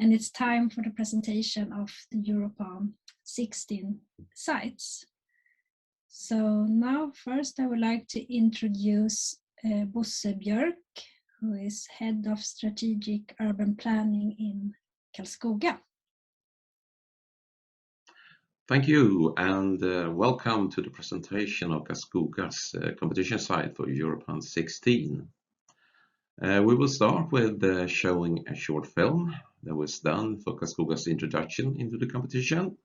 and it's time for the presentation of the Europan 16 sites. So now first I would like to introduce Bosse Björk, who is Head of Strategic Urban Planning in Karlskoga. Thank you, and welcome to the presentation of Karlskoga's competition site for Europan 16. We will start with showing a short film that was done for Karlskoga's introduction into the competition.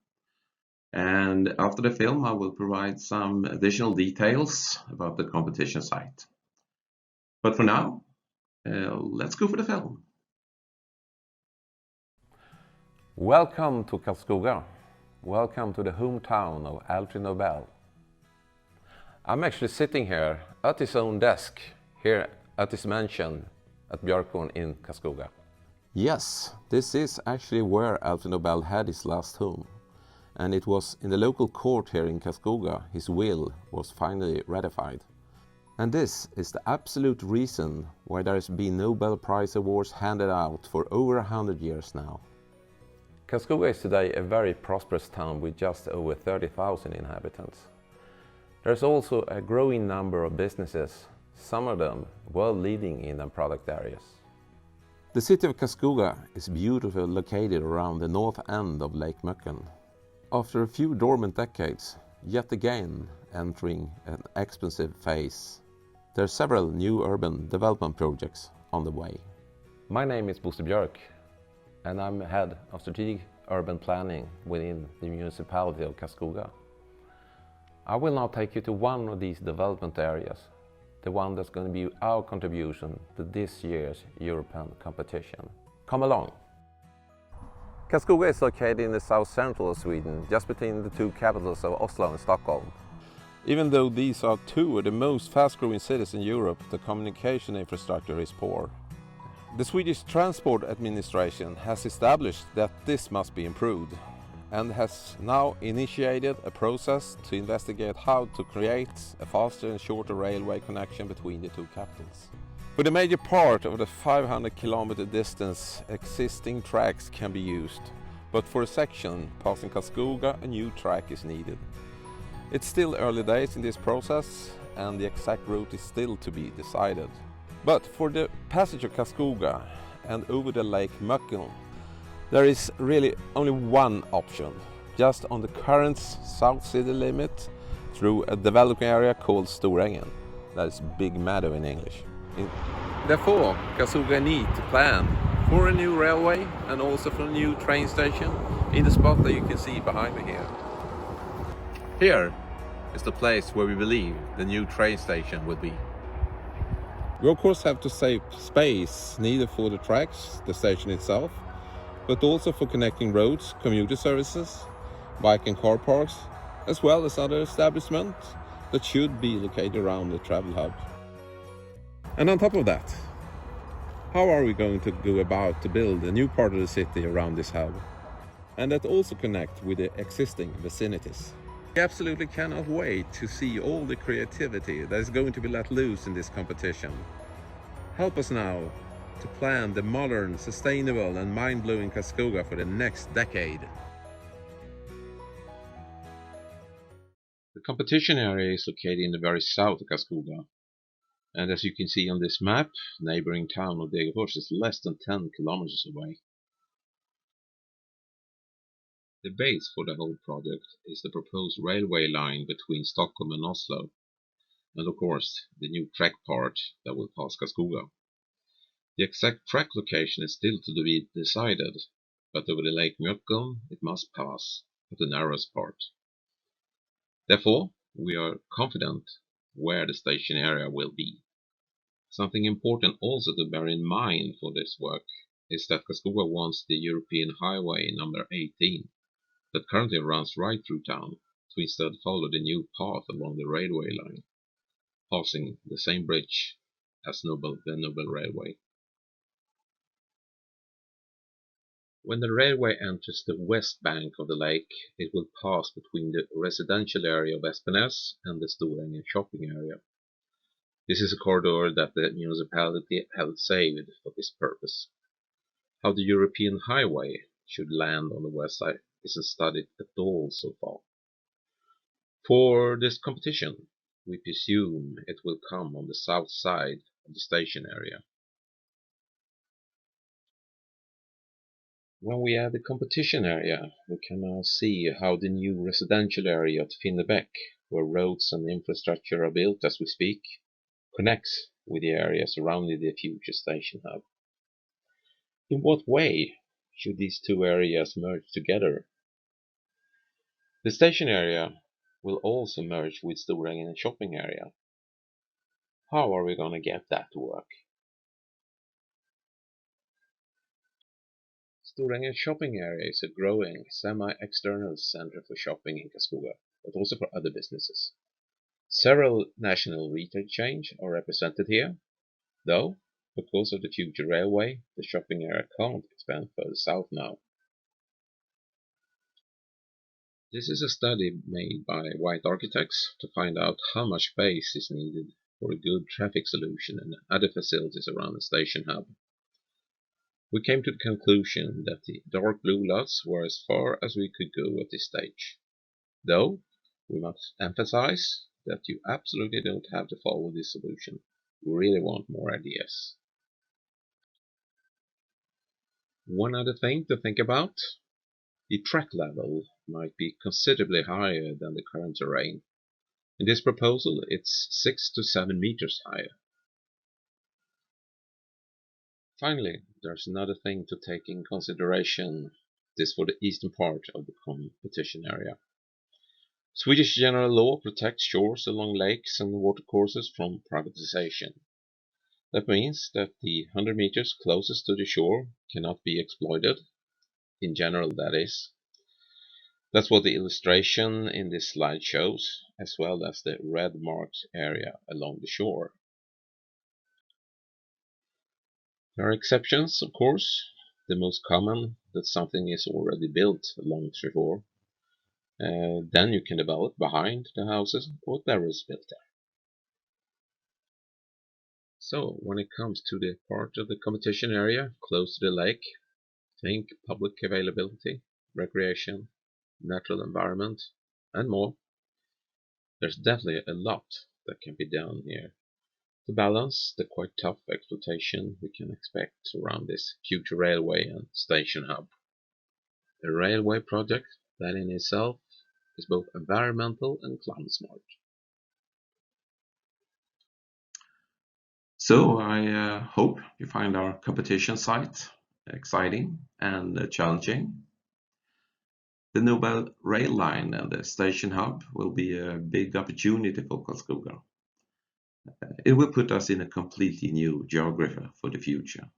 And after the film, I will provide some additional details about the competition site. But for now, let's go for the film. Welcome to Karlskoga. Welcome to the hometown of Alfred Nobel. I'm actually sitting here at his own desk, here at his mansion at Björkborn in Karlskoga. Yes, this is actually where Alfred Nobel had his last home. And it was in the local court here in Karlskoga his will was finally ratified. And this is the absolute reason why there has been Nobel Prize awards handed out for over 100 years now. Karlskoga is today a very prosperous town with just over 30,000 inhabitants. There's also a growing number of businesses, some of them world-leading in their product areas. The city of Karlskoga is beautifully located around the north end of Lake Möcken. After a few dormant decades, yet again entering an expansive phase. There are several new urban development projects on the way. My name is Bosse Björk, and I'm Head of Strategic Urban Planning within the municipality of Karlskoga. I will now take you to one of these development areas, the one that's going to be our contribution to this year's Europan competition. Come along! Karlskoga is located in the south central of Sweden, just between the two capitals of Oslo and Stockholm. Even though these are two of the most fast-growing cities in Europe, the communication infrastructure is poor. The Swedish Transport Administration has established that this must be improved and has now initiated a process to investigate how to create a faster and shorter railway connection between the two capitals. For the major part of the 500-kilometer distance, existing tracks can be used, but for a section passing Karlskoga, a new track is needed. It's still early days in this process, and the exact route is still to be decided. But for the passage of Karlskoga and over the Lake Möcken, there is really only one option, just on the current south city limit through a developing area called Storängen. That is Big Meadow in English. Therefore, Karlskoga need to plan for a new railway and also for a new train station in the spot that you can see behind me here. Here is the place where we believe the new train station will be. We of course have to save space, neither for the tracks, the station itself, but also for connecting roads, commuter services, bike and car parks, as well as other establishments that should be located around the travel hub. And on top of that, how are we going to go about to build a new part of the city around this hub? And that also connect with the existing vicinities. We absolutely cannot wait to see all the creativity that is going to be let loose in this competition. Help us now to plan the modern, sustainable and mind-blowing Karlskoga for the next decade. The competition area is located in the very south of Karlskoga. And as you can see on this map, neighboring town of Degerfors is less than 10 kilometers away. The base for the whole project is the proposed railway line between Stockholm and Oslo, and of course the new track part that will pass Karlskoga. The exact track location is still to be decided, but over the Lake Möcken it must pass at the narrowest part. Therefore, we are confident where the station area will be. Something important also to bear in mind for this work is that Karlskoga wants the European highway number 18 that currently runs right through town to instead follow the new path along the railway line, passing the same bridge as the Nobel Railway. When the railway enters the west bank of the lake, it will pass between the residential area of Espenäs and the Storängen shopping area. This is a corridor that the municipality held saved for this purpose. how the European highway should land on the west side isn't studied at all so far. For this competition, we presume it will come on the south side of the station area. When we add the competition area, we can now see how the new residential area at Finnebäck, where roads and infrastructure are built as we speak, connects with the area surrounding the future station hub. In what way should these two areas merge together? The station area will also merge with Storängen shopping area. How are we going to get that to work? Storängen shopping area is a growing semi-external center for shopping in Karlskoga, but also for other businesses. Several national retail chains are represented here, though, because of the future railway, the shopping area can't expand further south now. This is a study made by white architects to find out how much space is needed for a good traffic solution and other facilities around the station hub. We came to the conclusion that the dark blue lots were as far as we could go at this stage. Though, we must emphasize that you absolutely don't have to follow this solution. We really want more ideas. One other thing to think about, the track level might be considerably higher than the current terrain. In this proposal, it's 6 to 7 meters higher. Finally, there's another thing to take in consideration. This for the eastern part of the competition area. Swedish general law protects shores along lakes and watercourses from privatization. That means that the 100 meters closest to the shore cannot be exploited. In general, that is. That's what the illustration in this slide shows, as well as the red marked area along the shore. There are exceptions, of course. The most common, that something is already built along the shore. Then you can develop behind the houses whatever is built there. So, when it comes to the part of the competition area close to the lake, think public availability, recreation, natural environment, and more. There's definitely a lot that can be done here to balance the quite tough exploitation we can expect around this future railway and station hub. A railway project that in itself is both environmental and climate smart. So I hope you find our competition site exciting and challenging. The Nobel rail line and the station hub will be a big opportunity for Karlskoga. It will put us in a completely new geography for the future.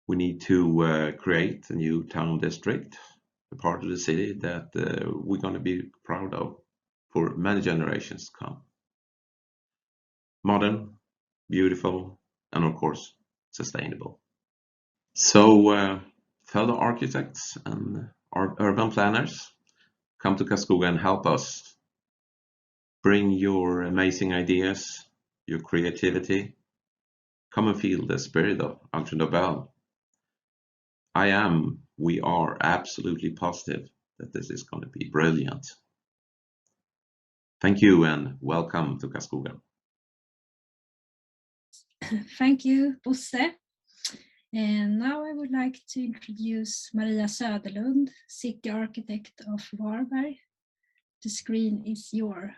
We need to create a new town district, a part of the city that we're going to be proud of for many generations to come. Modern, beautiful, and of course, sustainable. So, fellow architects and urban planners, come to Karlskoga and help us. Bring your amazing ideas, your creativity. Come and feel the spirit of Alfred Nobel. We are absolutely positive that this is going to be brilliant. Thank you and welcome to Karlskoga. Thank you, Bosse. And now I would like to introduce Maria Söderlund, city architect of Varberg. The screen is yours.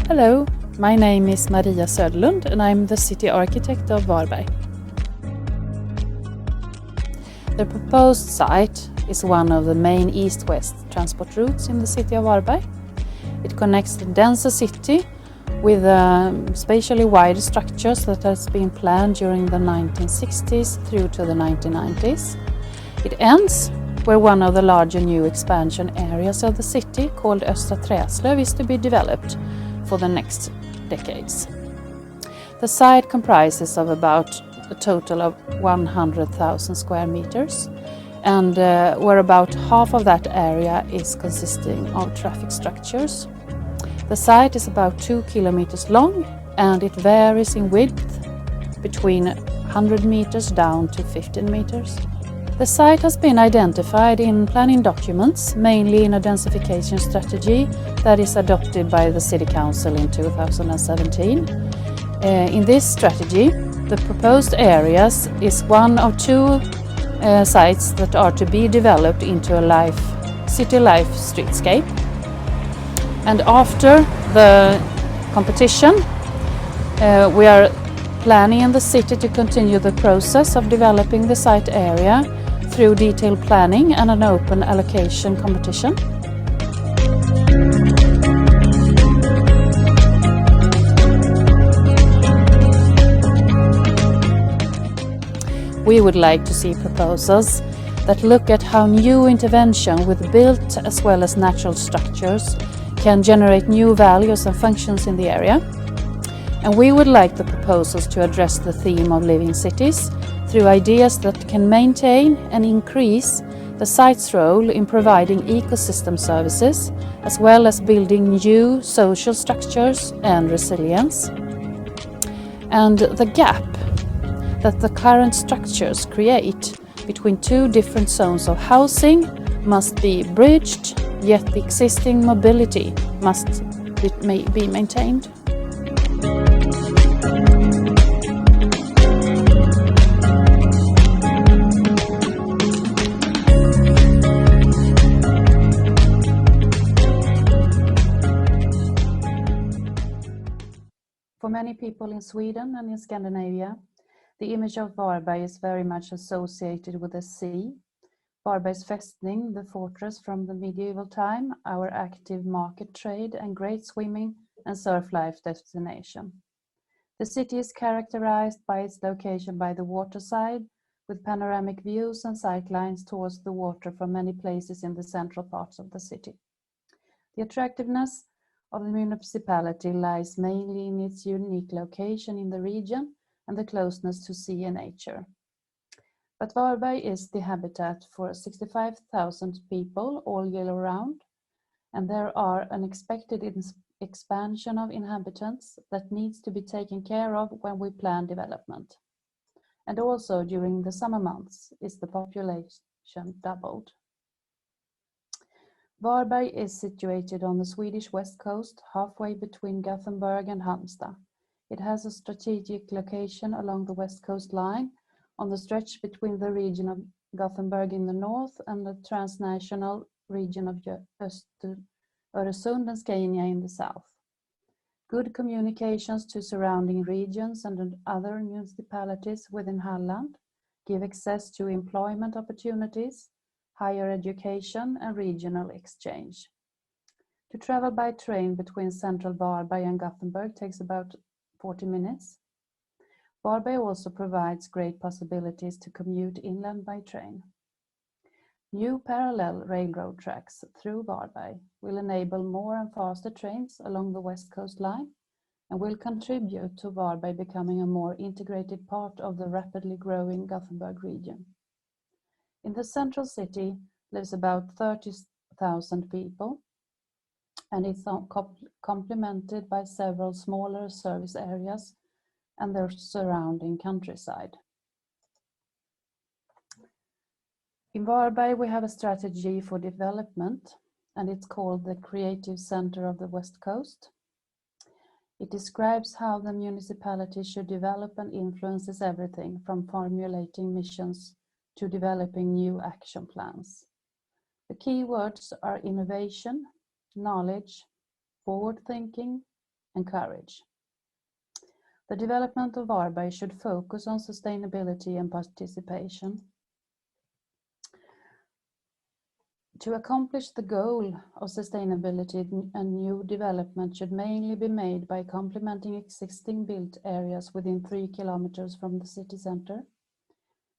Hello, my name is Maria Söderlund and I'm the city architect of Varberg. The proposed site is one of the main east-west transport routes in the city of Varberg. It connects the denser city with spatially wide structures that has been planned during the 1960s through to the 1990s. It ends where one of the larger new expansion areas of the city, called Östra Träslöv, is to be developed for the next decades. The site comprises of about a total of 100,000 square meters, and where about half of that area is consisting of traffic structures. The site is about 2 kilometers long, and it varies in width between 100 meters down to 15 meters. The site has been identified in planning documents, mainly in a densification strategy that is adopted by the City Council in 2017. In this strategy, the proposed areas is one of two sites that are to be developed into a city life streetscape. And after the competition, we are planning in the city to continue the process of developing the site area through detailed planning and an open allocation competition. We would like to see proposals that look at how new intervention with built as well as natural structures can generate new values and functions in the area. And we would like the proposals to address the theme of living cities through ideas that can maintain and increase the site's role in providing ecosystem services, as well as building new social structures and resilience. And the gap that the current structures create between two different zones of housing must be bridged, yet the existing mobility must be maintained. For many people in Sweden and in Scandinavia, the image of Varberg is very much associated with the sea. Varberg's fästning, the fortress from the medieval time, our active market trade and great swimming and surf life destination. The city is characterized by its location by the waterside, with panoramic views and sight lines towards the water from many places in the central parts of the city. The attractiveness of the municipality lies mainly in its unique location in the region and the closeness to sea and nature. But Varberg is the habitat for 65,000 people all year round, and there are an expected expansion of inhabitants that needs to be taken care of when we plan development. And also during the summer months is the population doubled. Varberg is situated on the Swedish west coast, halfway between Gothenburg and Halmstad. It has a strategic location along the west coast line on the stretch between the region of Gothenburg in the north and the transnational region of Öresund and Scania in the south. Good communications to surrounding regions and other municipalities within Halland give access to employment opportunities, higher education and regional exchange. To travel by train between central Varberg and Gothenburg takes about 40 minutes. Varberg also provides great possibilities to commute inland by train. New parallel railroad tracks through Varberg will enable more and faster trains along the west coast line and will contribute to Varberg becoming a more integrated part of the rapidly growing Gothenburg region. In the central city lives about 30,000 people, and it's complemented by several smaller service areas and their surrounding countryside. In Varberg, we have a strategy for development, and it's called the Creative Center of the West Coast. It describes how the municipality should develop and influences everything from formulating missions to developing new action plans. The key words are innovation, knowledge, forward thinking, and courage. The development of Varberg should focus on sustainability and participation. To accomplish the goal of sustainability, a new development should mainly be made by complementing existing built areas within 3 kilometers from the city center.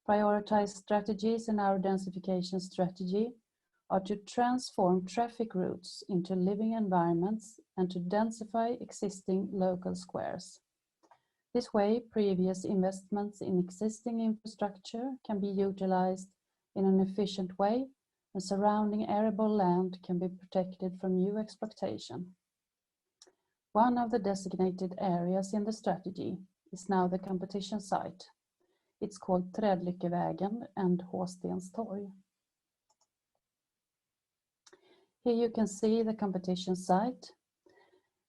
Prioritized strategies in our densification strategy are to transform traffic routes into living environments and to densify existing local squares. This way, previous investments in existing infrastructure can be utilized in an efficient way, and surrounding arable land can be protected from new exploitation. One of the designated areas in the strategy is now the competition site. It's called Trädlyckevägen and Håstenstorg. Here you can see the competition site.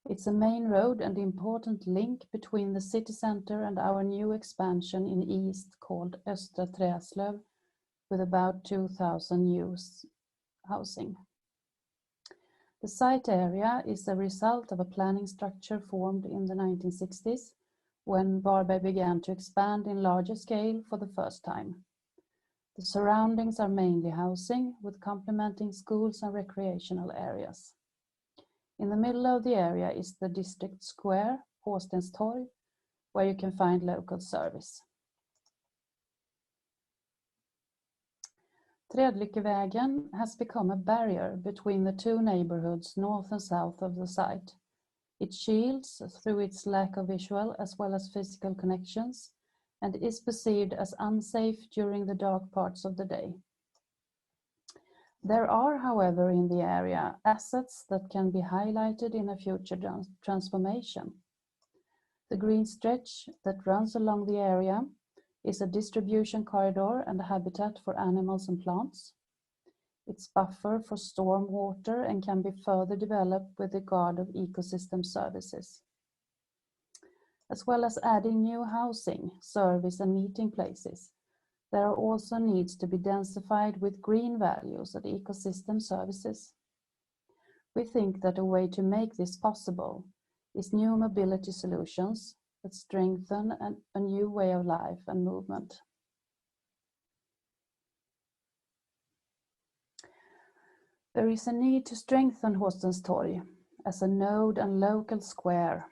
It's a main road and important link between the city center and our new expansion in east called Östra Träslöv, with about 2,000 new housing. The site area is a result of a planning structure formed in the 1960s when Varberg began to expand in larger scale for the first time. The surroundings are mainly housing with complementing schools and recreational areas. In the middle of the area is the district square, Håstenstorg, where you can find local service. Trädlyckevägen has become a barrier between the two neighborhoods north and south of the site. It shields through its lack of visual as well as physical connections and is perceived as unsafe during the dark parts of the day. There are, however, in the area assets that can be highlighted in a future transformation. The green stretch that runs along the area is a distribution corridor and a habitat for animals and plants. It's buffer for storm water and can be further developed with regard of ecosystem services. As well as adding new housing, service and meeting places, there are also needs to be densified with green values and ecosystem services. We think that a way to make this possible is new mobility solutions that strengthen a new way of life and movement. There is a need to strengthen Håstenstorg as a node and local square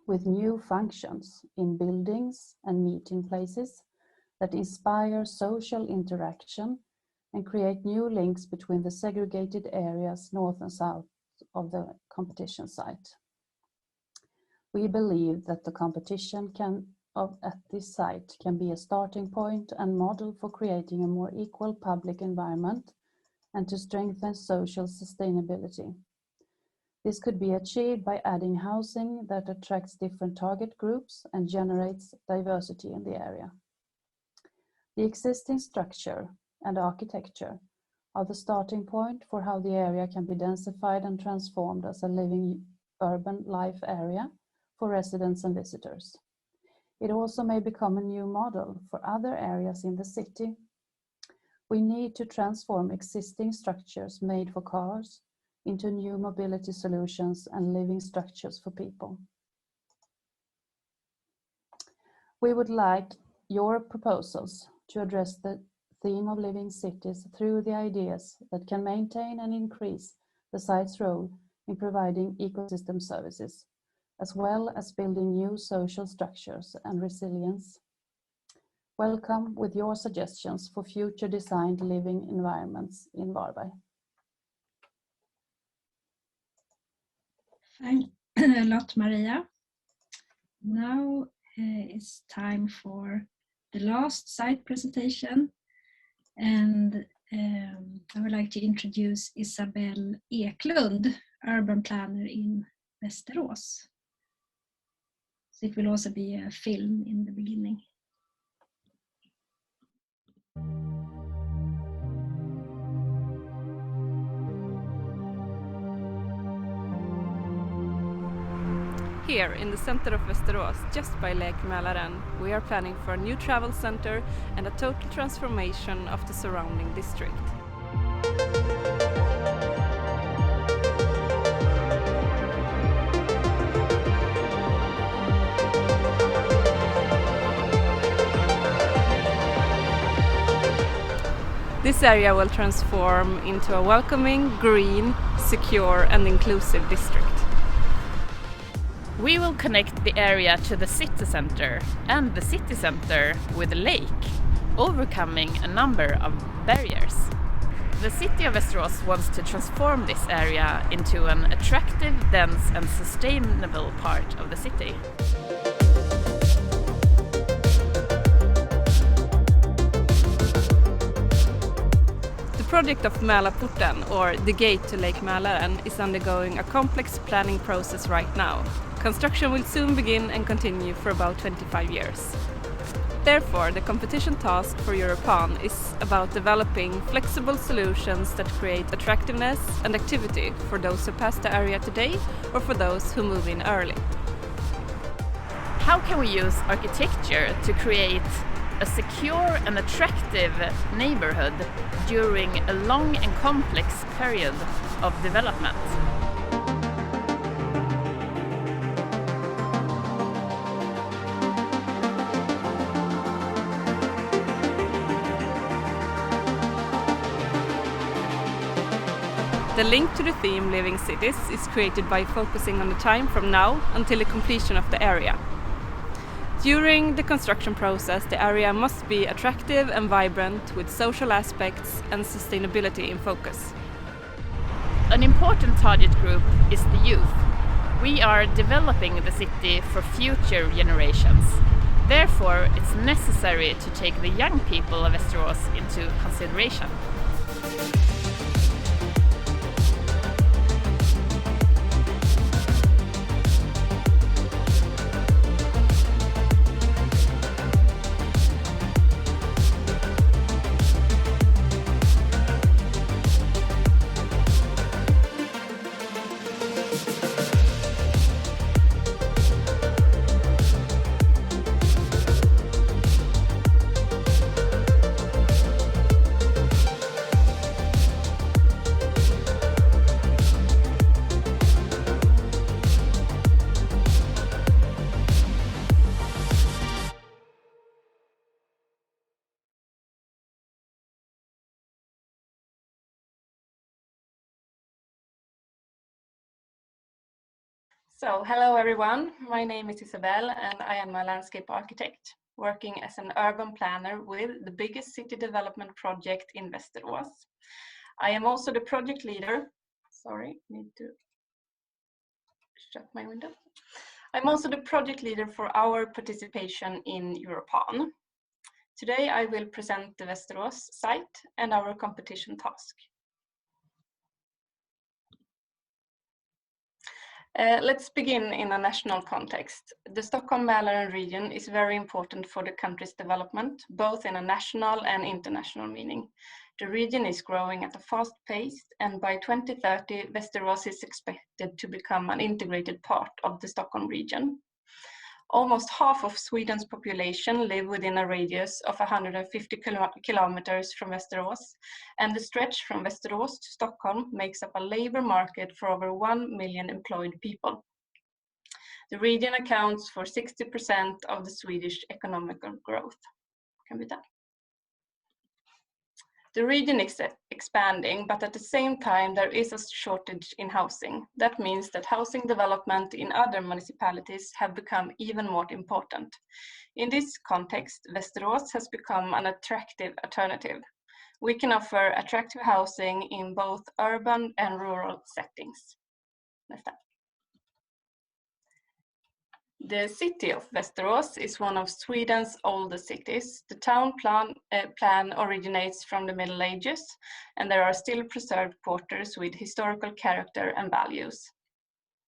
with new functions in buildings and meeting places that inspire social interaction and create new links between the segregated areas north and south of the competition site. We believe that the competition at this site can be a starting point and model for creating a more equal public environment and to strengthen social sustainability. This could be achieved by adding housing that attracts different target groups and generates diversity in the area. The existing structure and architecture are the starting point for how the area can be densified and transformed as a living urban life area for residents and visitors. It also may become a new model for other areas in the city. We need to transform existing structures made for cars into new mobility solutions and living structures for people. We would like your proposals to address the theme of living cities through the ideas that can maintain and increase the site's role in providing ecosystem services, as well as building new social structures and resilience. Welcome with your suggestions for future designed living environments in Varberg. Thanks a lot, Maria. Now it's time for the last site presentation, and I would like to introduce Isabelle Eklund, urban planner in Västerås. So it will also be a film in the beginning. Here in the center of Västerås, just by Lake Mälaren, we are planning for a new travel center and a total transformation of the surrounding district. This area will transform into a welcoming, green, secure and inclusive district. We will connect the area to the city center and the city center with the lake overcoming a number of barriers. The city of Västerås wants to transform this area into an attractive, dense and sustainable part of the city. The project of Mälarporten, or the gate to Lake Mälaren, is undergoing a complex planning process right now. Construction will soon begin and continue for about 25 years. Therefore, the competition task for Europan is about developing flexible solutions that create attractiveness and activity for those who pass the area today or for those who move in early. How can we use architecture to create a secure and attractive neighborhood during a long and complex period of development? The link to the theme Living Cities is created by focusing on the time from now until the completion of the area. During the construction process, the area must be attractive and vibrant with social aspects and sustainability in focus. An important target group is the youth. We are developing the city for future generations. Therefore, it's necessary to take the young people of Västerås into consideration. So, hello everyone, my name is Isabelle and I am a landscape architect working as an urban planner with the biggest city development project in Västerås. I am also the project leader. Sorry, need to shut my window. I'm also the project leader for our participation in Europan. Today I will present the Västerås site and our competition task. Let's begin in a national context. The Stockholm-Mälaren region is very important for the country's development, both in a national and international meaning. The region is growing at a fast pace, and by 2030, Västerås is expected to become an integrated part of the Stockholm region. Almost half of Sweden's population live within a radius of 150 kilometers from Västerås, and the stretch from Västerås to Stockholm makes up a labor market for over 1 million employed people. The region accounts for 60% of the Swedish economic growth. Can be done. The region is expanding, but at the same time there is a shortage in housing. That means that housing development in other municipalities have become even more important. In this context, Västerås has become an attractive alternative. We can offer attractive housing in both urban and rural settings. Next up. The city of Västerås is one of Sweden's oldest cities. The town plan originates from the Middle Ages, and there are still preserved quarters with historical character and values.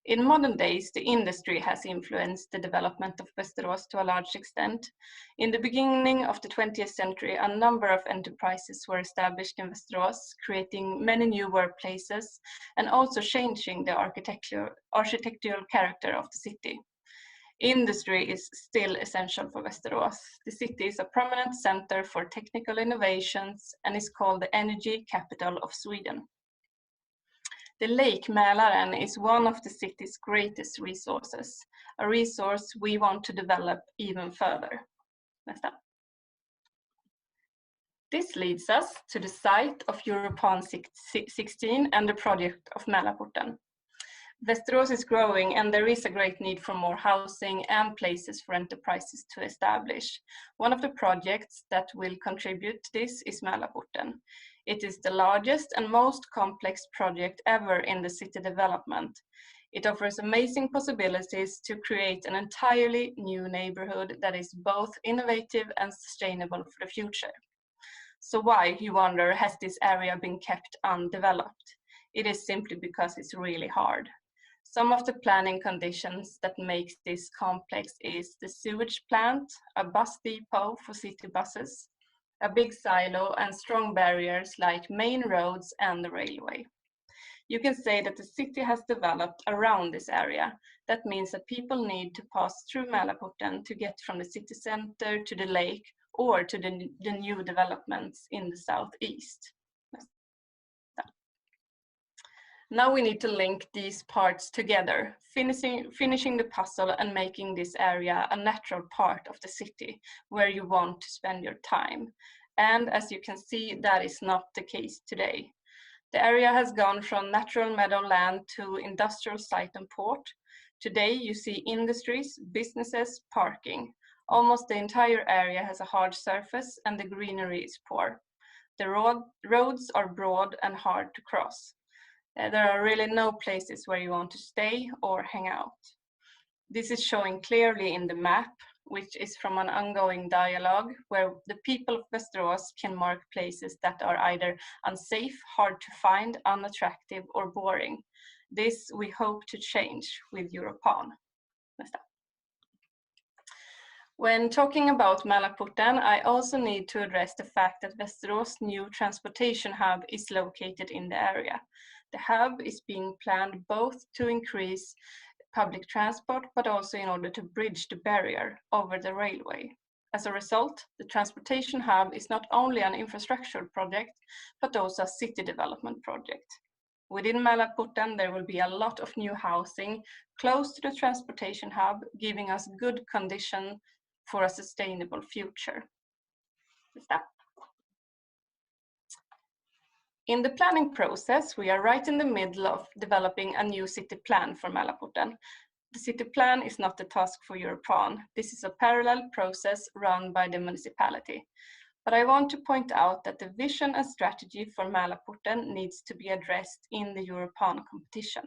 In modern days, the industry has influenced the development of Västerås to a large extent. In the beginning of the 20th century, a number of enterprises were established in Västerås, creating many new workplaces and also changing the architectural character of the city. Industry is still essential for Västerås. The city is a prominent center for technical innovations and is called the energy capital of Sweden. The Lake Mälaren is one of the city's greatest resources, a resource we want to develop even further. Next up. This leads us to the site of Europan 16 and the project of Mälarporten. Västerås is growing and there is a great need for more housing and places for enterprises to establish. One of the projects that will contribute to this is Mälarporten. It is the largest and most complex project ever in the city development. It offers amazing possibilities to create an entirely new neighborhood that is both innovative and sustainable for the future. So why, you wonder, has this area been kept undeveloped? It is simply because it's really hard. Some of the planning conditions that make this complex is the sewage plant, a bus depot for city buses, a big silo and strong barriers like main roads and the railway. You can say that the city has developed around this area. That means that people need to pass through Mälarporten to get from the city center to the lake or to the new developments in the southeast. Now we need to link these parts together, finishing the puzzle and making this area a natural part of the city where you want to spend your time. And as you can see, that is not the case today. The area has gone from natural meadowland to industrial site and port. Today you see industries, businesses, parking. Almost the entire area has a hard surface and the greenery is poor. The roads are broad and hard to cross. There are really no places where you want to stay or hang out. This is showing clearly in the map, which is from an ongoing dialogue where the people of Västerås can mark places that are either unsafe, hard to find, unattractive, or boring. This we hope to change with Europan. When talking about Mälarporten, I also need to address the fact that Västerås' new transportation hub is located in the area. The hub is being planned both to increase public transport, but also in order to bridge the barrier over the railway. As a result, the transportation hub is not only an infrastructure project, but also a city development project. Within Mälarporten, there will be a lot of new housing close to the transportation hub, giving us good condition for a sustainable future. In the planning process, we are right in the middle of developing a new city plan for Mälarporten. The city plan is not the task for Europan. This is a parallel process run by the municipality. But I want to point out that the vision and strategy for Mälarporten needs to be addressed in the Europan competition.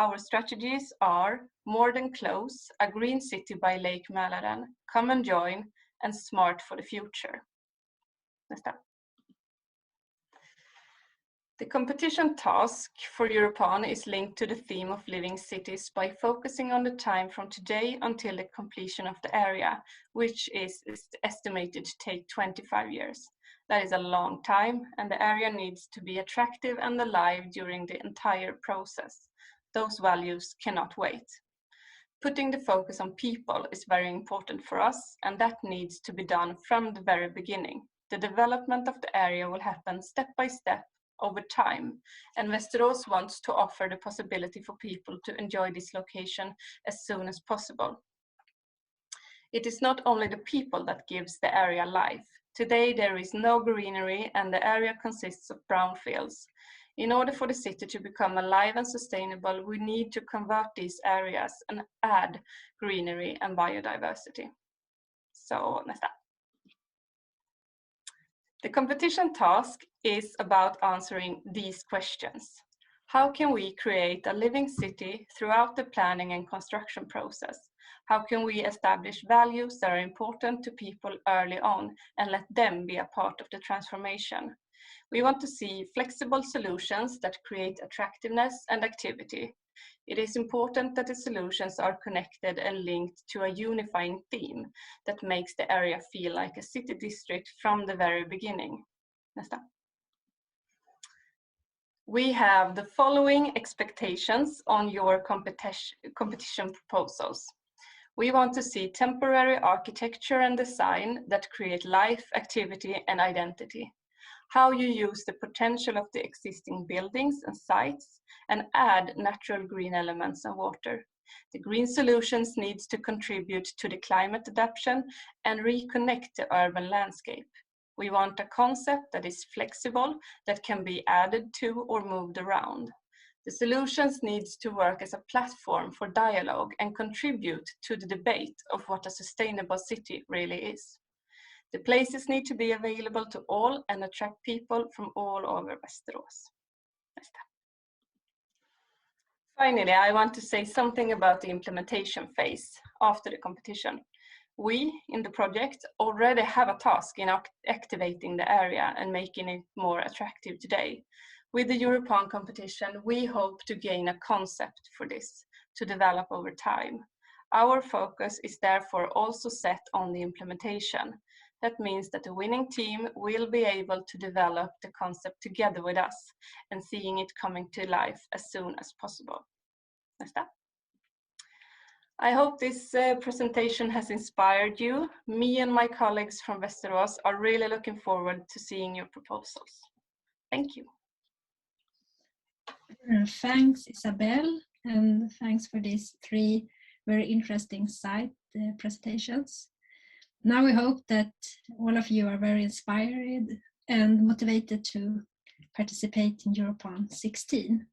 Our strategies are more than close, a green city by Lake Mälaren, come and join, and smart for the future. The competition task for Europan is linked to the theme of living cities by focusing on the time from today until the completion of the area, which is estimated to take 25 years. That is a long time, and the area needs to be attractive and alive during the entire process. Those values cannot wait. Putting the focus on people is very important for us, and that needs to be done from the very beginning. The development of the area will happen step by step over time, and Västerås wants to offer the possibility for people to enjoy this location as soon as possible. It is not only the people that gives the area life. Today there is no greenery and the area consists of brownfields. In order for the city to become alive and sustainable, we need to convert these areas and add greenery and biodiversity. So, nästa. The competition task is about answering these questions. How can we create a living city throughout the planning and construction process? How can we establish values that are important to people early on and let them be a part of the transformation? We want to see flexible solutions that create attractiveness and activity. It is important that the solutions are connected and linked to a unifying theme that makes the area feel like a city district from the very beginning. Nästa. We have the following expectations on your competition proposals. We want to see temporary architecture and design that create life, activity, and identity. How you use the potential of the existing buildings and sites and add natural green elements and water. The green solutions needs to contribute to the climate adaptation and reconnect the urban landscape. We want a concept that is flexible, that can be added to or moved around. The solutions need to work as a platform for dialogue and contribute to the debate of what a sustainable city really is. The places need to be available to all and attract people from all over Västerås. Finally, I want to say something about the implementation phase after the competition. We, in the project, already have a task in activating the area and making it more attractive today. With the Europan competition, we hope to gain a concept for this to develop over time. Our focus is therefore also set on the implementation. That means that the winning team will be able to develop the concept together with us and seeing it coming to life as soon as possible. Nästa. I hope this presentation has inspired you. Me and my colleagues from Västerås are really looking forward to seeing your proposals. Thank you. Thanks, Isabelle, and thanks for these 3 very interesting site presentations. Now we hope that all of you are very inspired and motivated to participate in Europan 16.